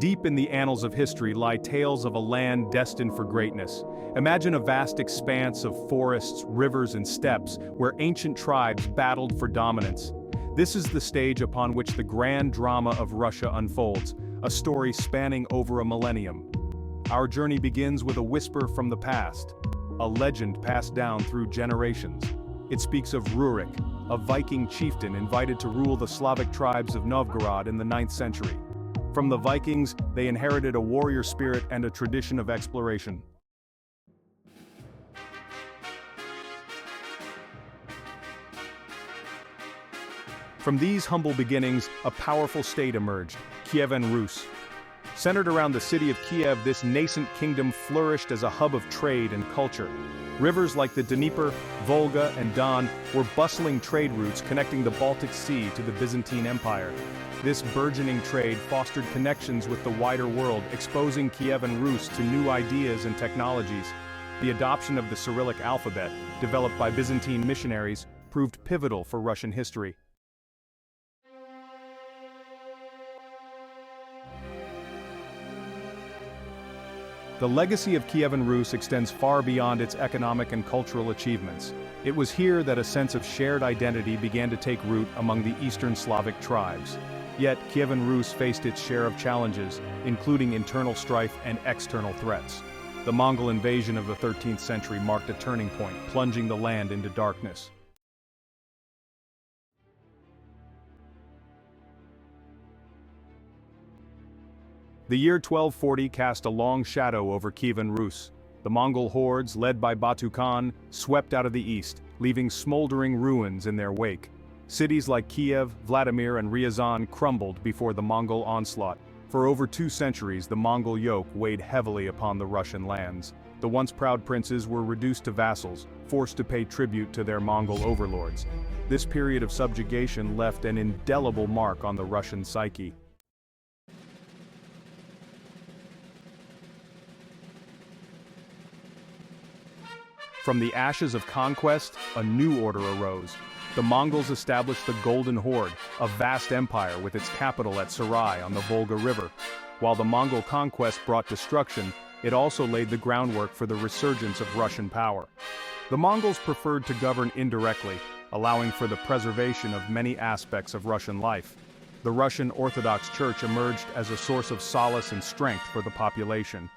Deep in the annals of history lie tales of a land destined for greatness. Imagine a vast expanse of forests, rivers, and steppes where ancient tribes battled for dominance. This is the stage upon which the grand drama of Russia unfolds, a story spanning over a millennium. Our journey begins with a whisper from the past, a legend passed down through generations. It speaks of Rurik, a Viking chieftain invited to rule the Slavic tribes of Novgorod in the 9th century. From the Vikings, they inherited a warrior spirit and a tradition of exploration. From these humble beginnings, a powerful state emerged, Kievan Rus. Centered around the city of Kiev, this nascent kingdom flourished as a hub of trade and culture. Rivers like the Dnieper, Volga, and Don were bustling trade routes connecting the Baltic Sea to the Byzantine Empire. This burgeoning trade fostered connections with the wider world, exposing Kievan Rus to new ideas and technologies. The adoption of the Cyrillic alphabet, developed by Byzantine missionaries, proved pivotal for Russian history. The legacy of Kievan Rus extends far beyond its economic and cultural achievements. It was here that a sense of shared identity began to take root among the Eastern Slavic tribes. Yet, Kievan Rus faced its share of challenges, including internal strife and external threats. The Mongol invasion of the 13th century marked a turning point, plunging the land into darkness. The year 1240 cast a long shadow over Kievan Rus. The Mongol hordes, led by Batu Khan, swept out of the east, leaving smoldering ruins in their wake. Cities like Kiev, Vladimir, and Ryazan crumbled before the Mongol onslaught. For over 2 centuries, the Mongol yoke weighed heavily upon the Russian lands. The once proud princes were reduced to vassals, forced to pay tribute to their Mongol overlords. This period of subjugation left an indelible mark on the Russian psyche. From the ashes of conquest, a new order arose. The Mongols established the Golden Horde, a vast empire with its capital at Sarai on the Volga River. While the Mongol conquest brought destruction, it also laid the groundwork for the resurgence of Russian power. The Mongols preferred to govern indirectly, allowing for the preservation of many aspects of Russian life. The Russian Orthodox Church emerged as a source of solace and strength for the population.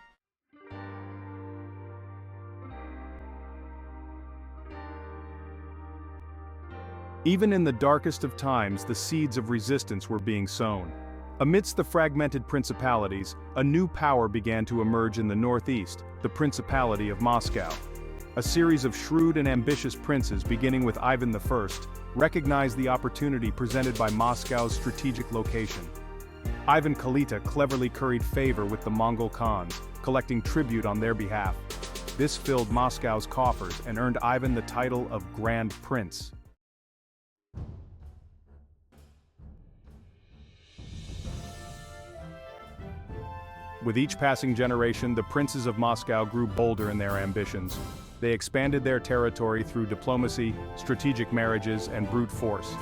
Even in the darkest of times, the seeds of resistance were being sown. Amidst the fragmented principalities, a new power began to emerge in the northeast, the Principality of Moscow. A series of shrewd and ambitious princes, beginning with Ivan I, recognized the opportunity presented by Moscow's strategic location. Ivan Kalita cleverly curried favor with the Mongol Khans, collecting tribute on their behalf. This filled Moscow's coffers and earned Ivan the title of Grand Prince. With each passing generation, the princes of Moscow grew bolder in their ambitions. They expanded their territory through diplomacy, strategic marriages, and brute force.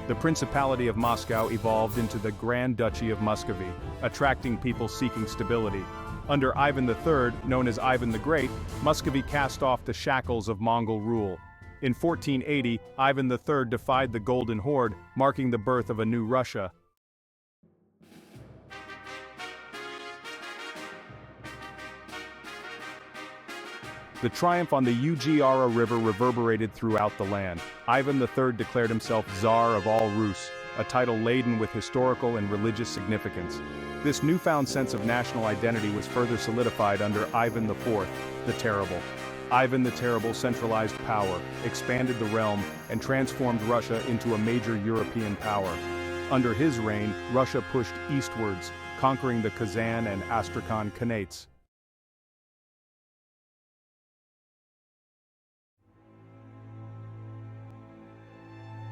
The Principality of Moscow evolved into the Grand Duchy of Muscovy, attracting people seeking stability. Under Ivan III, known as Ivan the Great, Muscovy cast off the shackles of Mongol rule. In 1480, Ivan III defied the Golden Horde, marking the birth of a new Russia. The triumph on the Ugra River reverberated throughout the land. Ivan III declared himself Tsar of all Rus, a title laden with historical and religious significance. This newfound sense of national identity was further solidified under Ivan IV, the Terrible. Ivan the Terrible centralized power, expanded the realm, and transformed Russia into a major European power. Under his reign, Russia pushed eastwards, conquering the Kazan and Astrakhan Khanates.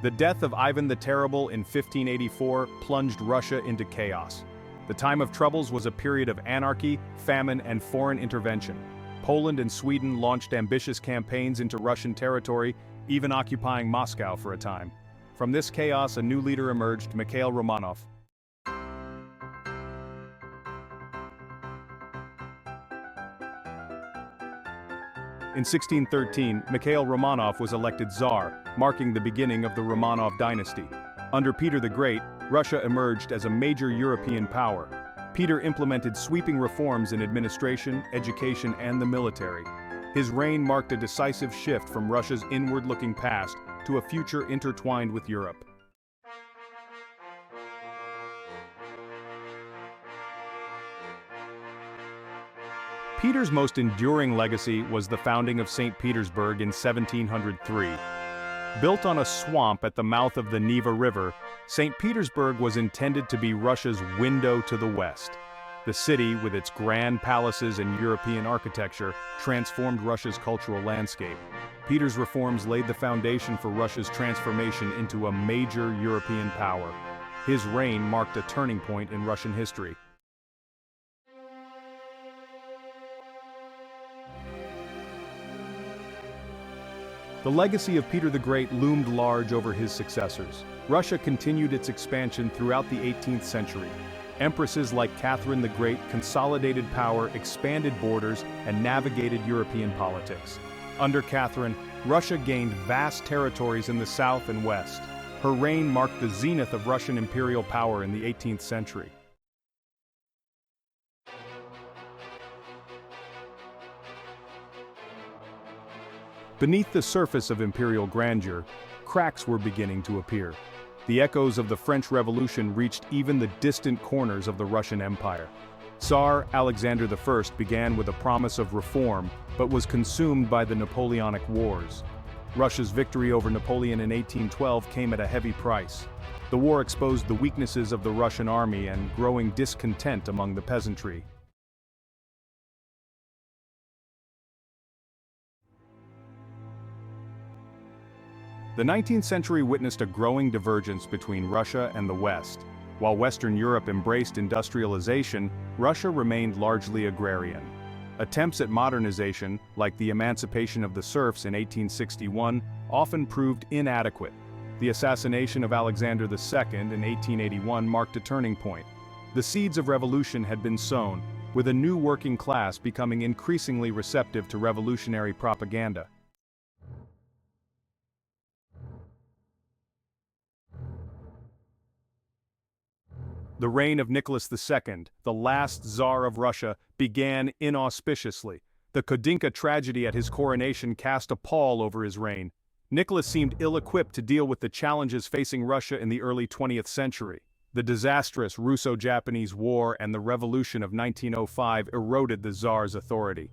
The death of Ivan the Terrible in 1584 plunged Russia into chaos. The time of troubles was a period of anarchy, famine, and foreign intervention. Poland and Sweden launched ambitious campaigns into Russian territory, even occupying Moscow for a time. From this chaos, a new leader emerged, Mel Romanov. In 1613, Mikhail Romanov was elected Tsar, marking the beginning of the Romanov dynasty. Under Peter the Great, Russia emerged as a major European power. Peter implemented sweeping reforms in administration, education, and the military. His reign marked a decisive shift from Russia's inward-looking past to a future intertwined with Europe. Peter's most enduring legacy was the founding of St. Petersburg in 1703. Built on a swamp at the mouth of the Neva River, St. Petersburg was intended to be Russia's window to the West. The city, with its grand palaces and European architecture, transformed Russia's cultural landscape. Peter's reforms laid the foundation for Russia's transformation into a major European power. His reign marked a turning point in Russian history. The legacy of Peter the Great loomed large over his successors. Russia continued its expansion throughout the 18th century. Empresses like Catherine the Great consolidated power, expanded borders, and navigated European politics. Under Catherine, Russia gained vast territories in the south and west. Her reign marked the zenith of Russian imperial power in the 18th century. Beneath the surface of imperial grandeur, cracks were beginning to appear. The echoes of the French Revolution reached even the distant corners of the Russian Empire. Tsar Alexander I began with a promise of reform, but was consumed by the Napoleonic Wars. Russia's victory over Napoleon in 1812 came at a heavy price. The war exposed the weaknesses of the Russian army and growing discontent among the peasantry. The 19th century witnessed a growing divergence between Russia and the West. While Western Europe embraced industrialization, Russia remained largely agrarian. Attempts at modernization, like the emancipation of the serfs in 1861, often proved inadequate. The assassination of Alexander II in 1881 marked a turning point. The seeds of revolution had been sown, with a new working class becoming increasingly receptive to revolutionary propaganda. The reign of Nicholas II, the last Tsar of Russia, began inauspiciously. The Kudinka tragedy at his coronation cast a pall over his reign. Nicholas seemed ill-equipped to deal with the challenges facing Russia in the early 20th century. The disastrous Russo-Japanese War and the Revolution of 1905 eroded the Tsar's authority.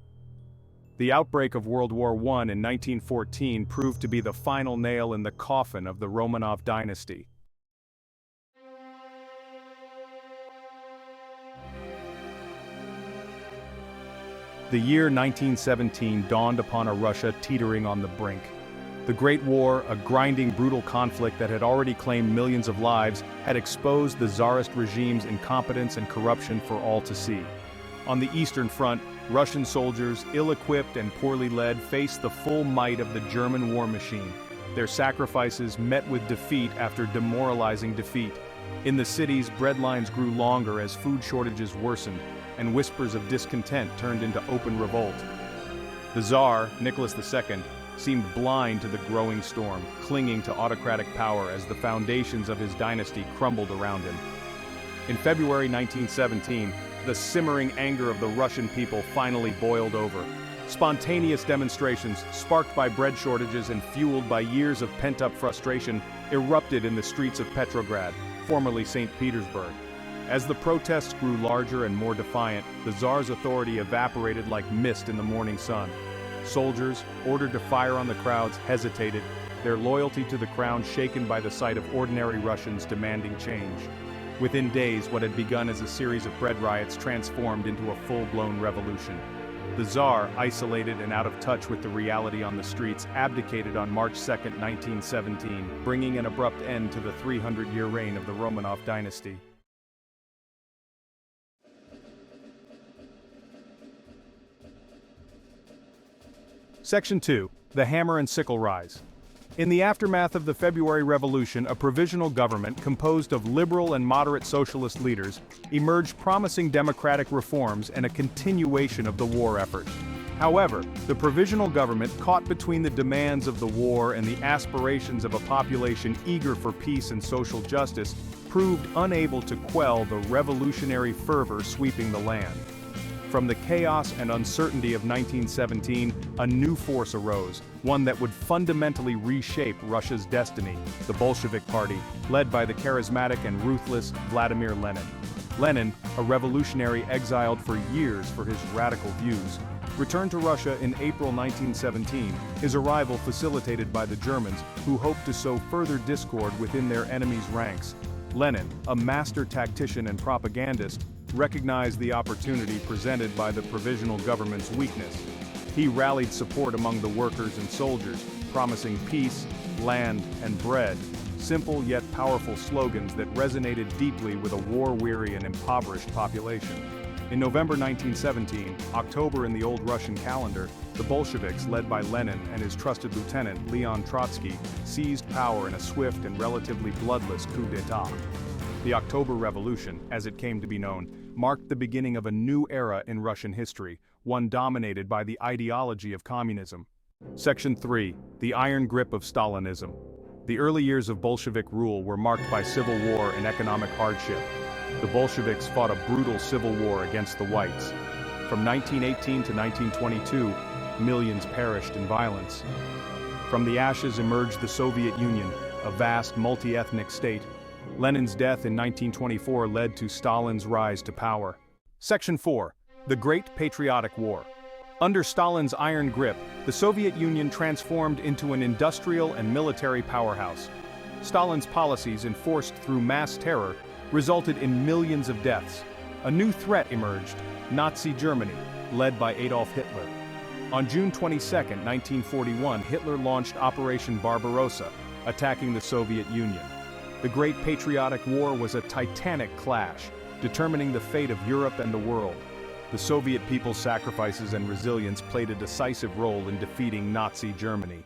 The outbreak of World War I in 1914 proved to be the final nail in the coffin of the Romanov dynasty. The year 1917 dawned upon a Russia teetering on the brink. The Great War, a grinding, brutal conflict that had already claimed millions of lives, had exposed the Tsarist regime's incompetence and corruption for all to see. On the Eastern Front, Russian soldiers, ill-equipped and poorly led, faced the full might of the German war machine. Their sacrifices met with defeat after demoralizing defeat. In the cities, bread lines grew longer as food shortages worsened, and whispers of discontent turned into open revolt. The Tsar, Nicholas II, seemed blind to the growing storm, clinging to autocratic power as the foundations of his dynasty crumbled around him. In February 1917, the simmering anger of the Russian people finally boiled over. Spontaneous demonstrations, sparked by bread shortages and fueled by years of pent-up frustration, erupted in the streets of Petrograd, formerly St. Petersburg. As the protests grew larger and more defiant, the Tsar's authority evaporated like mist in the morning sun. Soldiers, ordered to fire on the crowds, hesitated, their loyalty to the crown shaken by the sight of ordinary Russians demanding change. Within days, what had begun as a series of bread riots transformed into a full-blown revolution. The Tsar, isolated and out of touch with the reality on the streets, abdicated on March 2, 1917, bringing an abrupt end to the 300-year reign of the Romanov dynasty. Section 2. The Hammer and Sickle Rise. In the aftermath of the February Revolution, a provisional government composed of liberal and moderate socialist leaders emerged, promising democratic reforms and a continuation of the war effort. However, the provisional government, caught between the demands of the war and the aspirations of a population eager for peace and social justice, proved unable to quell the revolutionary fervor sweeping the land. From the chaos and uncertainty of 1917, a new force arose, one that would fundamentally reshape Russia's destiny: the Bolshevik Party, led by the charismatic and ruthless Vladimir Lenin. Lenin, a revolutionary exiled for years for his radical views, returned to Russia in April 1917, his arrival facilitated by the Germans, who hoped to sow further discord within their enemies' ranks. Lenin, a master tactician and propagandist, recognized the opportunity presented by the provisional government's weakness. He rallied support among the workers and soldiers, promising peace, land, and bread, simple yet powerful slogans that resonated deeply with a war-weary and impoverished population. In November 1917, October in the old Russian calendar, the Bolsheviks, led by Lenin and his trusted lieutenant Leon Trotsky, seized power in a swift and relatively bloodless coup d'état. The October Revolution, as it came to be known, marked the beginning of a new era in Russian history, one dominated by the ideology of communism. Section 3. The Iron Grip of Stalinism. The early years of Bolshevik rule were marked by civil war and economic hardship. The Bolsheviks fought a brutal civil war against the whites. From 1918 to 1922, millions perished in violence. From the ashes emerged the Soviet Union, a vast multi-ethnic state. Lenin's death in 1924 led to Stalin's rise to power. Section 4. The Great Patriotic War. Under Stalin's iron grip, the Soviet Union transformed into an industrial and military powerhouse. Stalin's policies, enforced through mass terror, resulted in millions of deaths. A new threat emerged: Nazi Germany, led by Adolf Hitler. On June 22, 1941, Hitler launched Operation Barbarossa, attacking the Soviet Union. The Great Patriotic War was a titanic clash, determining the fate of Europe and the world. The Soviet people's sacrifices and resilience played a decisive role in defeating Nazi Germany.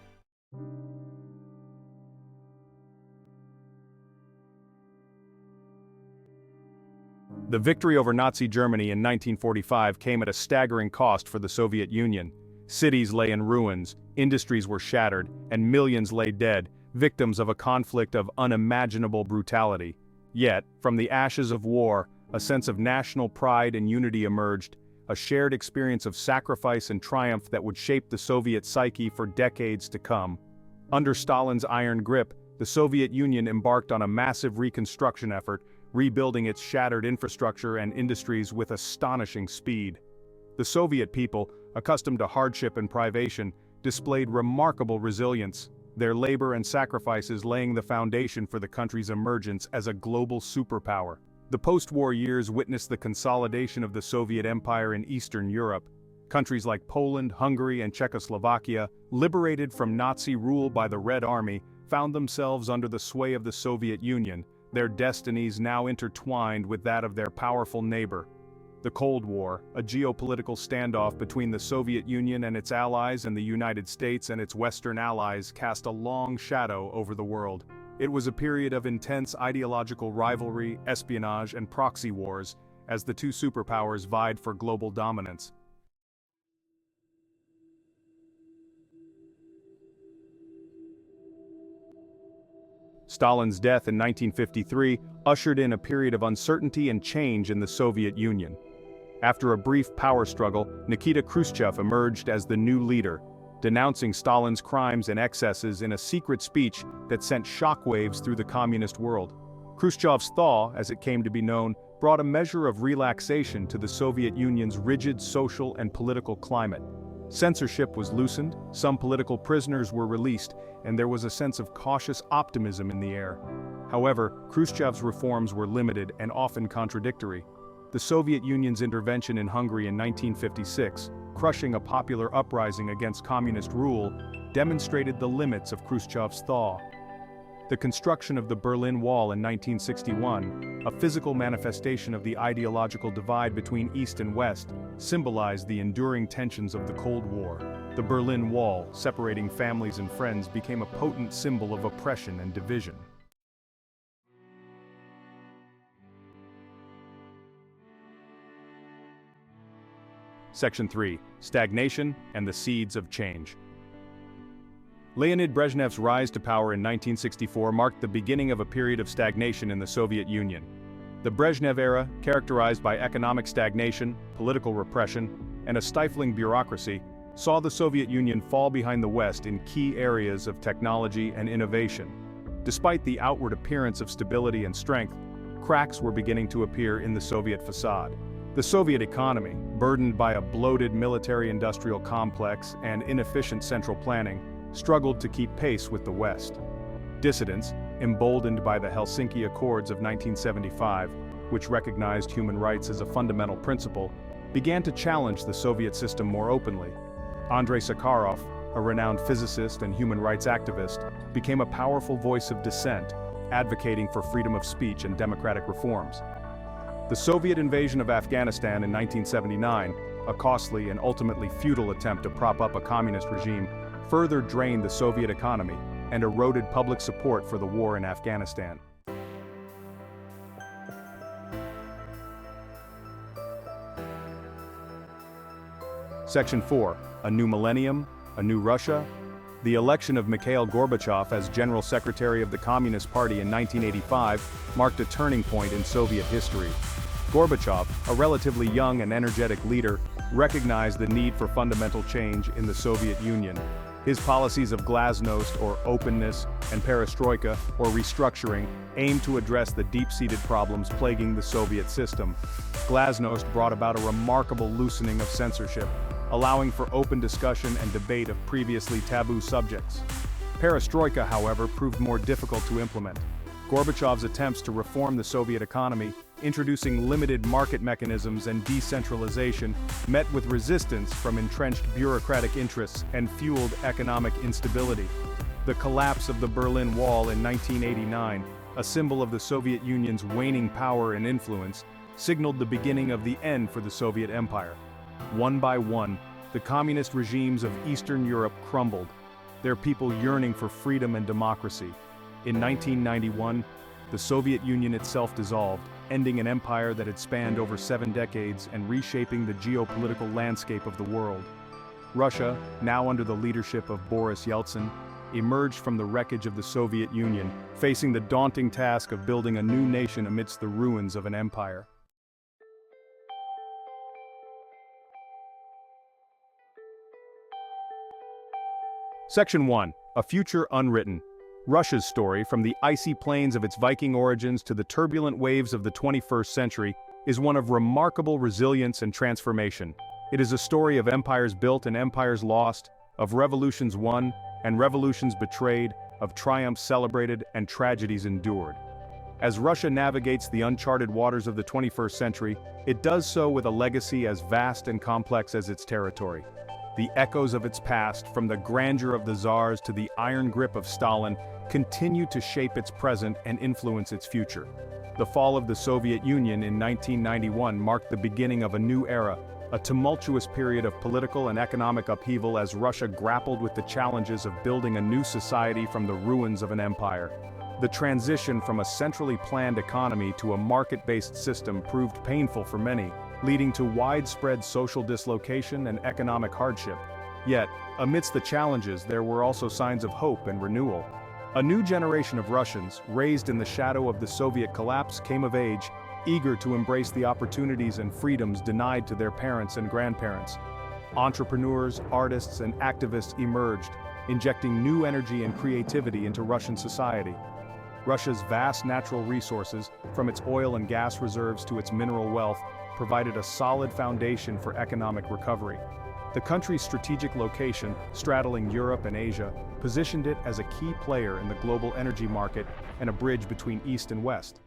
The victory over Nazi Germany in 1945 came at a staggering cost for the Soviet Union. Cities lay in ruins, industries were shattered, and millions lay dead, victims of a conflict of unimaginable brutality. Yet, from the ashes of war, a sense of national pride and unity emerged, a shared experience of sacrifice and triumph that would shape the Soviet psyche for decades to come. Under Stalin's iron grip, the Soviet Union embarked on a massive reconstruction effort, rebuilding its shattered infrastructure and industries with astonishing speed. The Soviet people, accustomed to hardship and privation, displayed remarkable resilience, their labor and sacrifices laying the foundation for the country's emergence as a global superpower. The post-war years witnessed the consolidation of the Soviet Empire in Eastern Europe. Countries like Poland, Hungary, and Czechoslovakia, liberated from Nazi rule by the Red Army, found themselves under the sway of the Soviet Union, their destinies now intertwined with that of their powerful neighbor. The Cold War, a geopolitical standoff between the Soviet Union and its allies and the United States and its Western allies, cast a long shadow over the world. It was a period of intense ideological rivalry, espionage, and proxy wars, as the two superpowers vied for global dominance. Stalin's death in 1953 ushered in a period of uncertainty and change in the Soviet Union. After a brief power struggle, Nikita Khrushchev emerged as the new leader, denouncing Stalin's crimes and excesses in a secret speech that sent shockwaves through the communist world. Khrushchev's thaw, as it came to be known, brought a measure of relaxation to the Soviet Union's rigid social and political climate. Censorship was loosened, some political prisoners were released, and there was a sense of cautious optimism in the air. However, Khrushchev's reforms were limited and often contradictory. The Soviet Union's intervention in Hungary in 1956, crushing a popular uprising against communist rule, demonstrated the limits of Khrushchev's thaw. The construction of the Berlin Wall in 1961, a physical manifestation of the ideological divide between East and West, symbolized the enduring tensions of the Cold War. The Berlin Wall, separating families and friends, became a potent symbol of oppression and division. Section 3. Stagnation and the Seeds of Change. Leonid Brezhnev's rise to power in 1964 marked the beginning of a period of stagnation in the Soviet Union. The Brezhnev era, characterized by economic stagnation, political repression, and a stifling bureaucracy, saw the Soviet Union fall behind the West in key areas of technology and innovation. Despite the outward appearance of stability and strength, cracks were beginning to appear in the Soviet facade. The Soviet economy, burdened by a bloated military-industrial complex and inefficient central planning, struggled to keep pace with the West. Dissidents, emboldened by the Helsinki Accords of 1975, which recognized human rights as a fundamental principle, began to challenge the Soviet system more openly. Andrei Sakharov, a renowned physicist and human rights activist, became a powerful voice of dissent, advocating for freedom of speech and democratic reforms. The Soviet invasion of Afghanistan in 1979, a costly and ultimately futile attempt to prop up a communist regime, further drained the Soviet economy and eroded public support for the war in Afghanistan. Section 4. A New Millennium, a New Russia. The election of Mikhail Gorbachev as General Secretary of the Communist Party in 1985 marked a turning point in Soviet history. Gorbachev, a relatively young and energetic leader, recognized the need for fundamental change in the Soviet Union. His policies of glasnost, or openness, and perestroika, or restructuring, aimed to address the deep-seated problems plaguing the Soviet system. Glasnost brought about a remarkable loosening of censorship, allowing for open discussion and debate of previously taboo subjects. Perestroika, however, proved more difficult to implement. Gorbachev's attempts to reform the Soviet economy, introducing limited market mechanisms and decentralization, met with resistance from entrenched bureaucratic interests and fueled economic instability. The collapse of the Berlin Wall in 1989, a symbol of the Soviet Union's waning power and influence, signaled the beginning of the end for the Soviet Empire. One by one, the communist regimes of Eastern Europe crumbled, their people yearning for freedom and democracy. In 1991, the Soviet Union itself dissolved, ending an empire that had spanned over 7 decades and reshaping the geopolitical landscape of the world. Russia, now under the leadership of Boris Yeltsin, emerged from the wreckage of the Soviet Union, facing the daunting task of building a new nation amidst the ruins of an empire. Section 1. A Future Unwritten. Russia's story, from the icy plains of its Viking origins to the turbulent waves of the 21st century, is one of remarkable resilience and transformation. It is a story of empires built and empires lost, of revolutions won and revolutions betrayed, of triumphs celebrated and tragedies endured. As Russia navigates the uncharted waters of the 21st century, it does so with a legacy as vast and complex as its territory. The echoes of its past, from the grandeur of the Tsars to the iron grip of Stalin, continue to shape its present and influence its future. The fall of the Soviet Union in 1991 marked the beginning of a new era, a tumultuous period of political and economic upheaval as Russia grappled with the challenges of building a new society from the ruins of an empire. The transition from a centrally planned economy to a market-based system proved painful for many, leading to widespread social dislocation and economic hardship. Yet, amidst the challenges, there were also signs of hope and renewal. A new generation of Russians, raised in the shadow of the Soviet collapse, came of age, eager to embrace the opportunities and freedoms denied to their parents and grandparents. Entrepreneurs, artists, and activists emerged, injecting new energy and creativity into Russian society. Russia's vast natural resources, from its oil and gas reserves to its mineral wealth, provided a solid foundation for economic recovery. The country's strategic location, straddling Europe and Asia, positioned it as a key player in the global energy market and a bridge between East and West.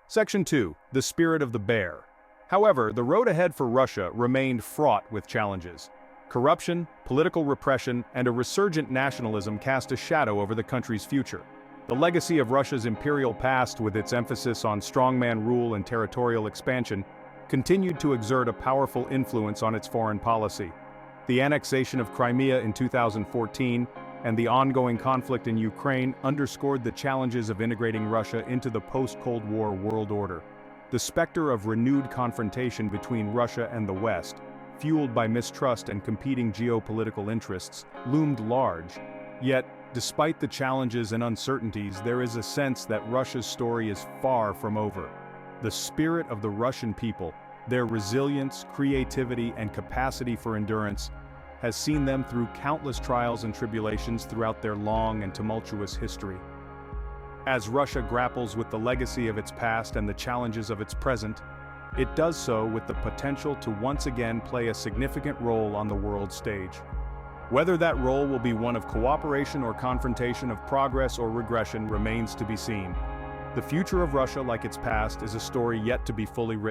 Section 2. The Spirit of the Bear. However, the road ahead for Russia remained fraught with challenges. Corruption, political repression, and a resurgent nationalism cast a shadow over the country's future. The legacy of Russia's imperial past, with its emphasis on strongman rule and territorial expansion, continued to exert a powerful influence on its foreign policy. The annexation of Crimea in 2014, and the ongoing conflict in Ukraine underscored the challenges of integrating Russia into the post-Cold War world order. The specter of renewed confrontation between Russia and the West, fueled by mistrust and competing geopolitical interests, loomed large. Yet, despite the challenges and uncertainties, there is a sense that Russia's story is far from over. The spirit of the Russian people, their resilience, creativity, and capacity for endurance, has seen them through countless trials and tribulations throughout their long and tumultuous history. As Russia grapples with the legacy of its past and the challenges of its present, it does so with the potential to once again play a significant role on the world stage. Whether that role will be one of cooperation or confrontation, of progress or regression, remains to be seen. The future of Russia, like its past, is a story yet to be fully written.